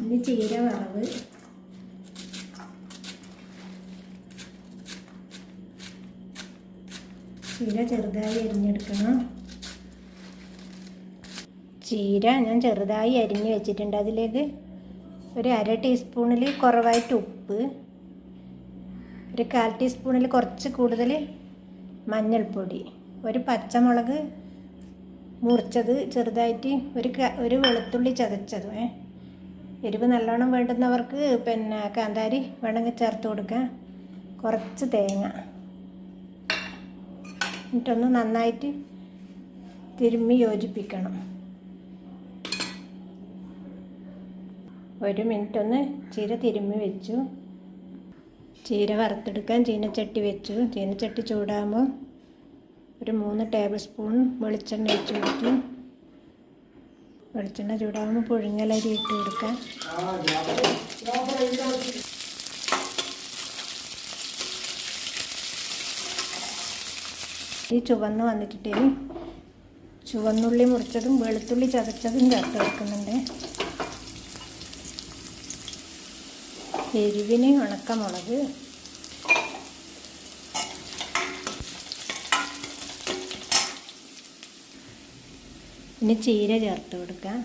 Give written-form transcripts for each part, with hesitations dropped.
ഇനി ചീര വറവ്. ചീര ചെറുതായി അരിഞ്ഞെടുക്കണം. ചീര ഞാൻ ചെറുതായി അരിഞ്ഞ് വെച്ചിട്ടുണ്ട്. അതിലേക്ക് ഒരു 1/2 ടീസ്പൂണിൽ കുറവായിട്ട് ഉപ്പ്, ഒരു 1/4 ടീസ്പൂണിൽ കുറച്ച് കൂടുതൽ മഞ്ഞൾപ്പൊടി, ഒരു പച്ചമുളക് മുറിച്ചത് ചെറുതായിട്ട്, ഒരു വെളുത്തുള്ളി ചതച്ചത്. എരിവ് നല്ലോണം വേണ്ടുന്നവർക്ക് കാന്താരി വേണമെങ്കിൽ ചേർത്ത് കൊടുക്കാം. കുറച്ച് തേങ്ങ, എന്നിട്ടൊന്ന് നന്നായിട്ട് തിരുമ്മി യോജിപ്പിക്കണം. 1 മിനിറ്റ് ഒന്ന് ചീര തിരുമ്മി വെച്ചു. ചീര വറുത്തെടുക്കാൻ ചീനച്ചട്ടി വെച്ചു. ചീനച്ചട്ടി ചൂടാകുമ്പോൾ ഒരു 3 ടേബിൾ സ്പൂൺ വെളിച്ചെണ്ണ ഒഴിച്ച് കൊടുത്തു. വെളിച്ചെണ്ണ ചൂടാകുമ്പോൾ പുഴുങ്ങലരി ഇട്ട് കൊടുക്കാം. ഈ ചുവന്ന് വന്നിട്ടിട്ട് ചുവന്നുള്ളി മുറിച്ചതും വെളുത്തുള്ളി ചതച്ചതും ചേർത്ത് വെക്കുന്നുണ്ട്. എരിവിന് ഉണക്കമുളക്, ഇനി ചീര ചേർത്ത് കൊടുക്കാം.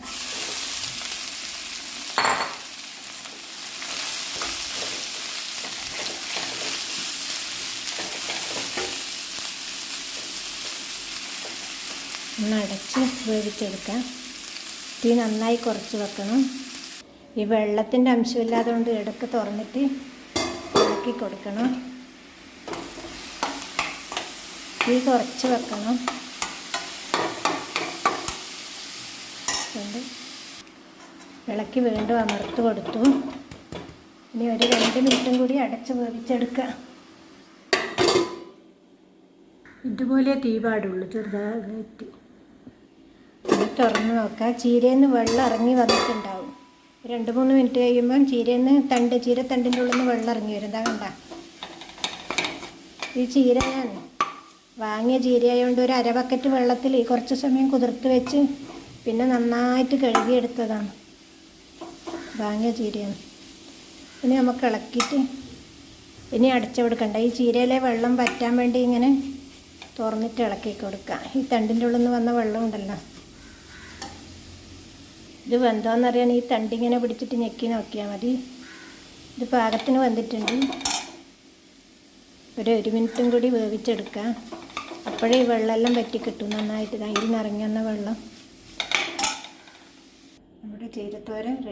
ഒന്ന് അടച്ച് വേവിച്ചെടുക്കാം. തീ നന്നായി കുറച്ച് വെക്കണം. ഈ വെള്ളത്തിൻ്റെ അംശമില്ലാതെ കൊണ്ട് ഇടയ്ക്ക് തുറന്നിട്ട് ഇളക്കി കൊടുക്കണം. തീ കുറച്ച് വെക്കണം. ഇളക്കി വീണ്ടും അമർത്ത് കൊടുത്തു. ഇനി ഒരു 2 മിനിറ്റും കൂടി അടച്ച് വേവിച്ചെടുക്കുക. ഇതുപോലെ തീ പാടുള്ളൂ, ചെറുതായിട്ട്. ഇത് തുറന്ന് നോക്കാം. ചീരയിൽ നിന്ന് വെള്ളം ഇറങ്ങി വന്നിട്ടുണ്ടാവും. 2-3 മിനിറ്റ് കഴിയുമ്പം ചീരയിൽ നിന്ന് ചീരത്തണ്ടിൻ്റെ ഉള്ളിൽ നിന്ന് വെള്ളം ഇറങ്ങി വരും. ഇതാ കണ്ട. ഈ ചീര ഞാൻ വാങ്ങിയ ചീരയായതുകൊണ്ട് ഒരു 1/2 ബക്കറ്റ് വെള്ളത്തിൽ കുറച്ച് സമയം കുതിർത്ത് വെച്ച് പിന്നെ നന്നായിട്ട് കഴുകിയെടുത്തതാണ്. വാങ്ങിയ ചീരയാണ്. ഇനി നമുക്ക് ഇളക്കിയിട്ട് ഇനി അടച്ചു കൊടുക്കണ്ട. ഈ ചീരയിലെ വെള്ളം വറ്റാൻ വേണ്ടി ഇങ്ങനെ തുറന്നിട്ട് ഇളക്കി കൊടുക്കുക. ഈ തണ്ടിൻ്റെ ഉള്ളിൽ നിന്ന് വന്ന വെള്ളം ഉണ്ടല്ലോ, ഇത് വെന്തോന്നറിയാൻ ഈ തണ്ടിങ്ങനെ പിടിച്ചിട്ട് ഞെക്കി നോക്കിയാൽ മതി. ഇത് പാകത്തിന് വന്നിട്ടുണ്ട്. ഒരു 1 മിനിറ്റും കൂടി വേവിച്ചെടുക്കാം. അപ്പോഴേ ഈ വെള്ളമെല്ലാം വറ്റി കിട്ടും നന്നായിട്ട്. ഇതിൽ നിറങ്ങുന്ന വെള്ളം. നമ്മുടെ ചീരത്തോരൻ റെഡി.